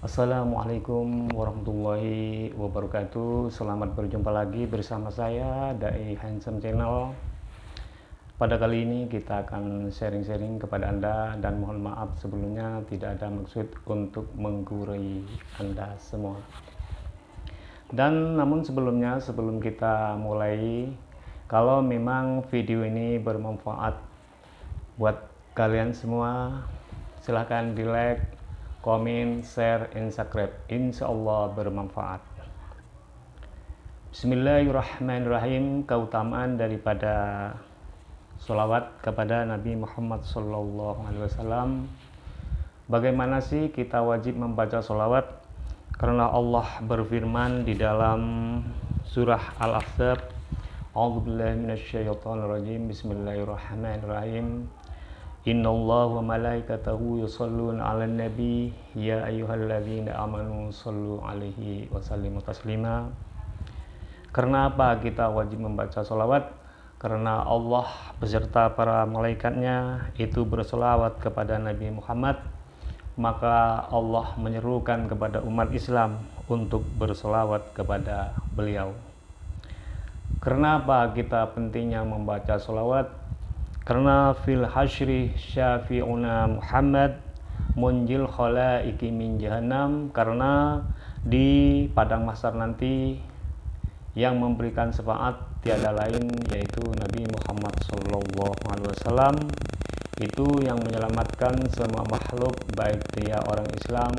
Assalamualaikum warahmatullahi wabarakatuh. Selamat berjumpa lagi bersama saya Dai Handsome Channel. Pada kali ini kita akan sharing-sharing kepada Anda, dan mohon maaf sebelumnya tidak ada maksud untuk menggurui Anda semua. Dan namun sebelum kita mulai, kalau memang video ini bermanfaat buat kalian semua, silahkan di like, komen, share, and subscribe. Insya Allah bermanfaat. Bismillahirrahmanirrahim. Keutamaan daripada sholawat kepada Nabi Muhammad SAW. Bagaimana sih kita wajib membaca sholawat? Karena Allah berfirman di dalam surah Al-Ahzab, A'udzubillahi minasyaitonirrajim. Bismillahirrahmanirrahim. Innallaha wa malaikatahu yusholluna 'alan nabi ya ayyuhalladzina amanu shollu 'alaihi wa sallimu taslima. Karena apa kita wajib membaca sholawat? Karena Allah beserta para malaikatnya itu bersolawat kepada Nabi Muhammad, maka Allah menyerukan kepada umat Islam untuk bersolawat kepada beliau. Karena apa kita pentingnya membaca sholawat? Karena fil hasyri syafi'una Muhammad munjil khalaiki min jahannam. Karena di padang mahsyar nanti yang memberikan syafaat tiada lain yaitu Nabi Muhammad SAW. Itu yang menyelamatkan semua makhluk, baik dia orang Islam,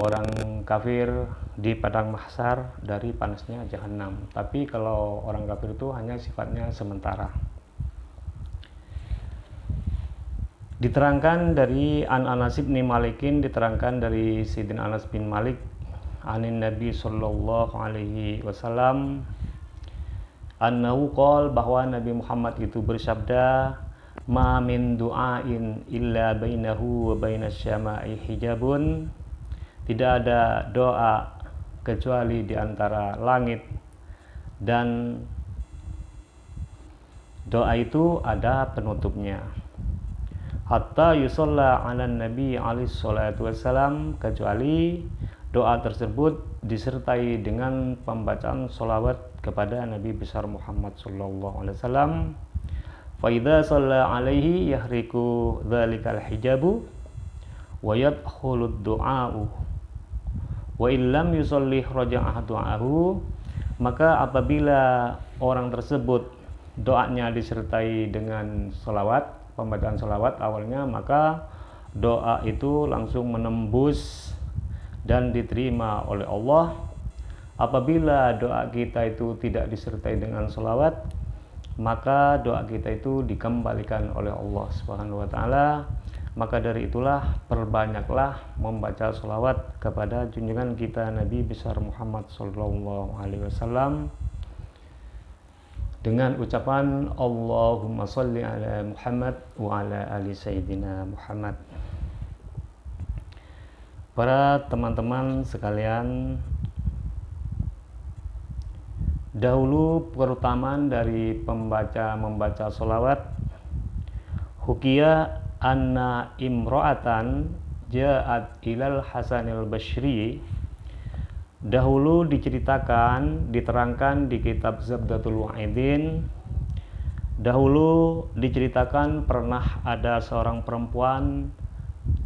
orang kafir, di padang mahsyar dari panasnya jahannam. Tapi kalau orang kafir itu hanya sifatnya sementara. Diterangkan dari Anas bin Malikin, diterangkan dari Sayyidina Anas bin Malik anin Nabi sallallahu alaihi wasallam annahu qol, bahwa Nabi Muhammad itu bersabda, ma min du'ain illa bainahu wa bainas syama'i hijabun. Tidak ada doa kecuali di antara langit dan doa itu ada penutupnya. Hatta yusalla 'alan nabi alaihi salatu wassalam, kecuali doa tersebut disertai dengan pembacaan sholawat kepada Nabi besar Muhammad sallallahu alaihi wasallam. Fa idza shalla alaihi yahriku dzalikal hijabu wa yadkhulu du'a'u wa illam yusalli raja'a du'a'u. Maka apabila orang tersebut doanya disertai dengan sholawat, pembacaan sholawat awalnya, maka doa itu langsung menembus dan diterima oleh Allah. Apabila doa kita itu tidak disertai dengan sholawat, maka doa kita itu dikembalikan oleh Allah Subhanahu wa Ta'ala. Maka dari itulah perbanyaklah membaca sholawat kepada junjungan kita Nabi besar Muhammad Sallallahu Alaihi Wasallam dengan ucapan Allahumma sholli ala Muhammad wa ala ali Sayyidina Muhammad. Para teman-teman sekalian, dahulu keutamaan dari membaca sholawat. Hukiya anna imro'atan ja'at ilal Hasanil Basri. Dahulu diterangkan di kitab Zabdatul Wa'idin. Dahulu diceritakan pernah ada seorang perempuan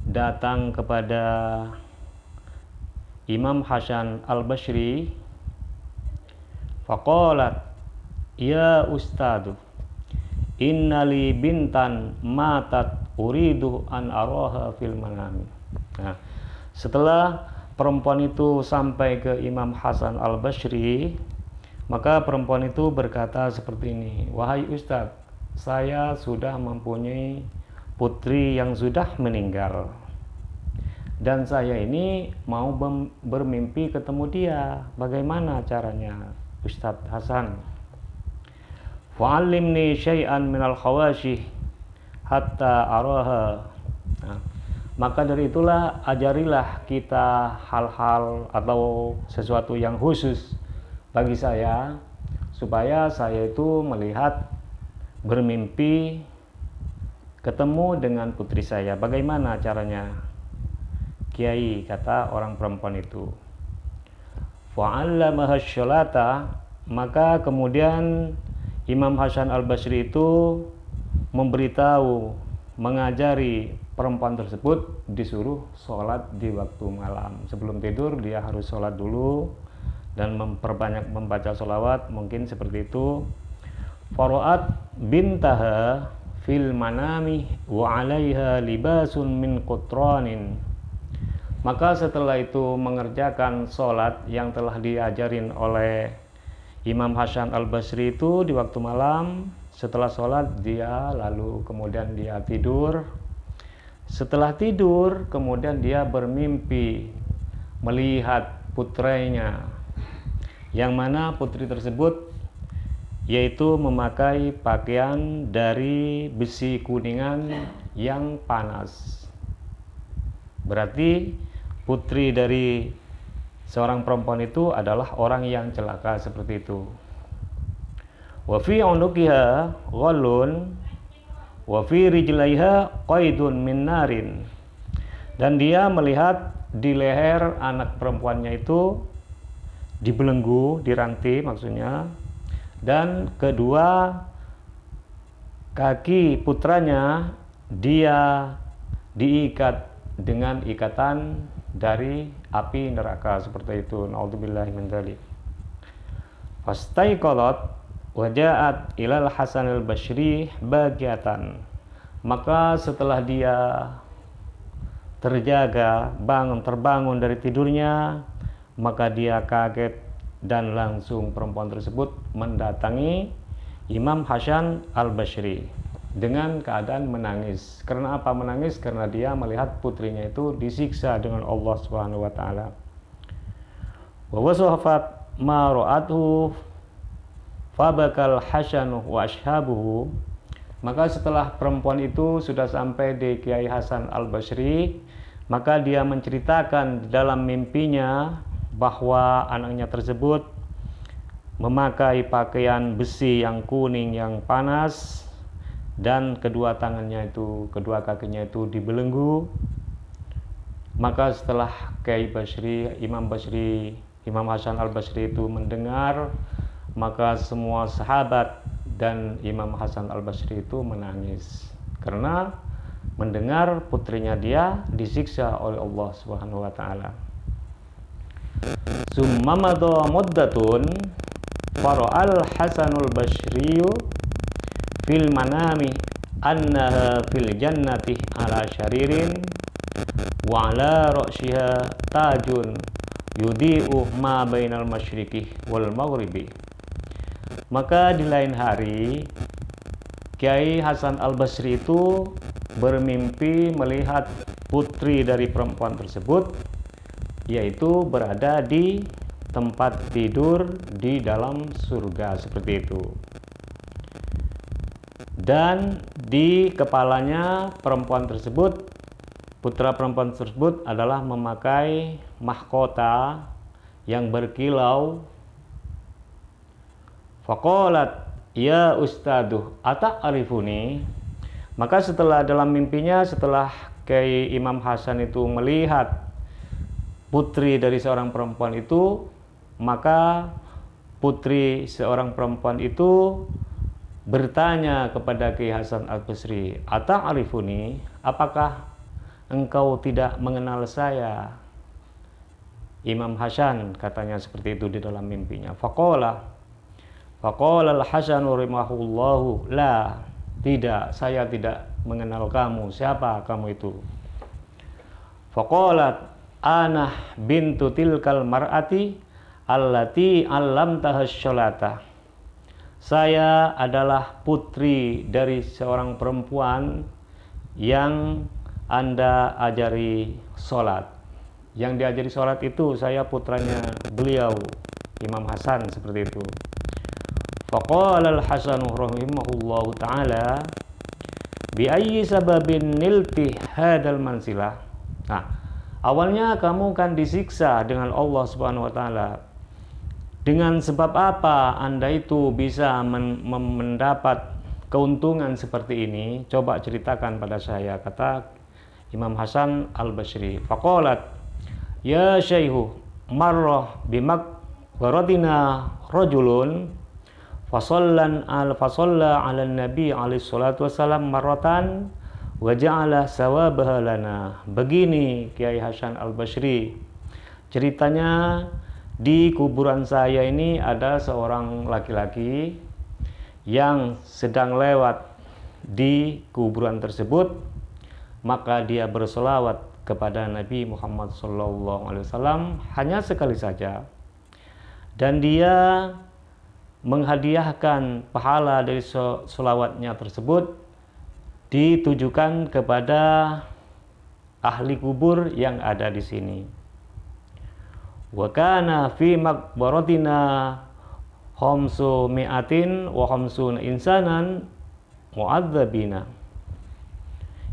datang kepada Imam Hasan Al-Basri. Faqalat, ya ustadu, innali bintan matat uridu an araha fil manami. Nah, setelah perempuan itu sampai ke Imam Hasan Al-Basri, maka perempuan itu berkata seperti ini, wahai Ustadz, saya sudah mempunyai putri yang sudah meninggal, dan saya ini mau bermimpi ketemu dia. Bagaimana caranya Ustadz Hasan? Fa'allimni syai'an minal khawashih hatta araha. Nah, maka dari itulah ajarilah kita hal-hal atau sesuatu yang khusus bagi saya, supaya saya itu melihat, bermimpi ketemu dengan putri saya. Bagaimana caranya? kiai, kata orang perempuan itu. Fa'allamaha sholata, maka kemudian Imam Hasan al-Basri itu memberitahu, mengajari perempuan tersebut disuruh sholat di waktu malam. Sebelum tidur dia harus sholat dulu dan memperbanyak membaca sholawat, mungkin seperti itu. Faro'at bintaha fil manami wa 'alaiha libasun min qutranin. Maka setelah itu mengerjakan sholat yang telah diajarin oleh Imam Hasan al-Basri itu di waktu malam. Setelah sholat dia lalu kemudian dia tidur. Setelah tidur kemudian dia bermimpi melihat putranya, yang mana putri tersebut yaitu memakai pakaian dari besi kuningan yang panas. Berarti putri dari seorang perempuan itu adalah orang yang celaka seperti itu. Wa fi unuqiha ghallun wa fi rijlaiha qaidun min narin. Dan dia melihat di leher anak perempuannya itu dibelenggu, dirantai maksudnya, dan kedua kaki putranya dia diikat dengan ikatan dari api neraka seperti itu. Naudzubillahi min dzalik. Fastaiqalat wa ja'at ilal Hasan al-Basri bagiatan. Maka setelah dia terbangun dari tidurnya, maka dia kaget dan langsung perempuan tersebut mendatangi Imam Hasan al-Basri dengan keadaan menangis. Karena apa menangis? Karena dia melihat putrinya itu disiksa dengan Allah Subhanahu wa taala. Wa wasafat ma ra'athu fabakal Hasan wa ashabuhu. Maka setelah perempuan itu sudah sampai di Kiai Hasan al-Basri, maka dia menceritakan dalam mimpinya bahwa anaknya tersebut memakai pakaian besi yang kuning yang panas, dan kedua kakinya itu dibelenggu. Maka setelah Imam Hasan al-Basri itu mendengar, maka semua sahabat dan Imam Hasan al-Basri itu menangis karena mendengar putrinya dia disiksa oleh Allah Subhanahu wa taala. Summa madha muddatun fara'al Hasanul Basriyu fil manami annaha fil jannati ala syaririn wa ala ra'syiha tajun yudhi'u ma bainal masyriqi wal maghribi. Maka di lain hari Kiai Hasan al-Basri itu bermimpi melihat putri dari perempuan tersebut, yaitu berada di tempat tidur di dalam surga seperti itu. Dan di kepalanya putra perempuan tersebut adalah memakai mahkota yang berkilau. Faqalat ya ustaduh ata'arifuni. Maka setelah dalam mimpinya, setelah Kiai Imam Hasan itu melihat putri dari seorang perempuan itu, maka putri seorang perempuan itu bertanya kepada Kiai Hasan al-Basri, ata'arifuni, apakah engkau tidak mengenal saya? Imam Hasan katanya seperti itu di dalam mimpinya. Faqala al-Hasan rahimahullahu, la, tidak, saya tidak mengenal kamu. Siapa kamu itu? Faqalat ana bintu tilkal mar'ati allati 'allamtaha sholata. Saya adalah putri dari seorang perempuan yang Anda ajari sholat. Yang diajari sholat itu saya putranya beliau, Imam Hasan, seperti itu. Faqala al-Hasan rahimahullahu ta'ala bi ayyi sababin nilti hadal mansilah. Nah, awalnya kamu kan disiksa dengan Allah Subhanahu wa taala. Dengan sebab apa Anda itu bisa mendapat keuntungan seperti ini? Coba ceritakan pada saya, kata Imam Hasan Al-Basri. Faqalat, ya syaihu, marrah bimakbaratina rajulun fasalla ala nabi alaihi salatu wassalam marratan wa ja'ala sawabaha lana. Begini Kiai Hasan Al-Basri, ceritanya di kuburan saya ini ada seorang laki-laki yang sedang lewat di kuburan tersebut, maka dia bersolawat kepada Nabi Muhammad SAW hanya sekali saja, dan dia menghadiahkan pahala dari solawatnya tersebut ditujukan kepada ahli kubur yang ada di sini. Wa kana fi maqbaratina khamsu mi'atin wa khamsuna insanan mu'adzabina,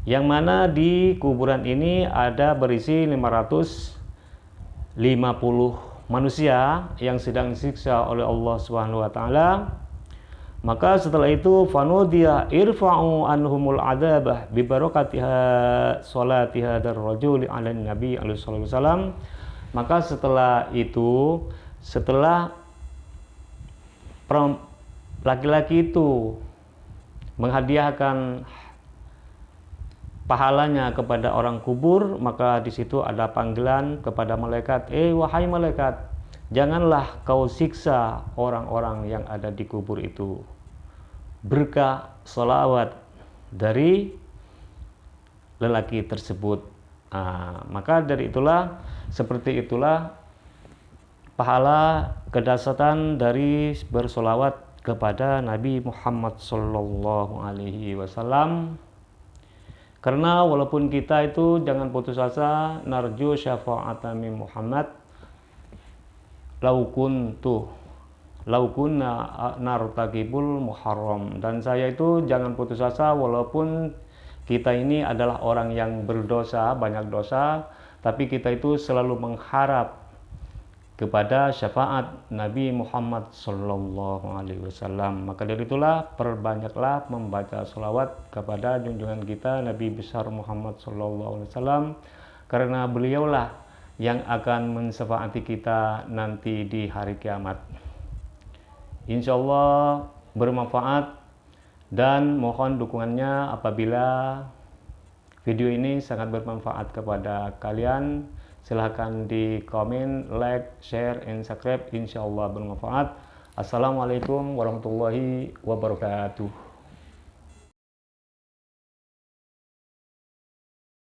yang mana di kuburan ini ada berisi 550 manusia yang sedang disiksa oleh Allah Subhanahu wa taala. Maka setelah itu fanudiya irfa'u anhumul adzabah bi barakatiha salati hadzal rajuli 'ala nabi alaihi wasallam. Maka setelah itu, setelah laki-laki itu menghadiahkan pahalanya kepada orang kubur, maka di situ ada panggilan kepada malaikat, wahai malaikat, janganlah kau siksa orang-orang yang ada di kubur itu berkah sholawat dari lelaki tersebut. Maka dari itulah, seperti itulah pahala kedahsyatan dari bersolawat kepada Nabi Muhammad Sallallahu Alaihi Wasallam. Karena walaupun kita itu jangan putus asa, narju syafa'ata min Muhammad laukunna nartakibul muharram. Dan saya itu jangan putus asa walaupun kita ini adalah orang yang berdosa, banyak dosa, tapi kita itu selalu mengharap kepada syafaat Nabi Muhammad Sallallahu Alaihi Wasallam. Maka dari itulah perbanyaklah membaca sholawat kepada junjungan kita Nabi besar Muhammad Sallallahu Alaihi Wasallam, karena beliaulah yang akan mensyafaati kita nanti di hari kiamat. Insya Allah bermanfaat, dan mohon dukungannya apabila video ini sangat bermanfaat kepada kalian. Silahkan di komen, like, share, and subscribe. Insya Allah bermanfaat. Assalamualaikum warahmatullahi wabarakatuh.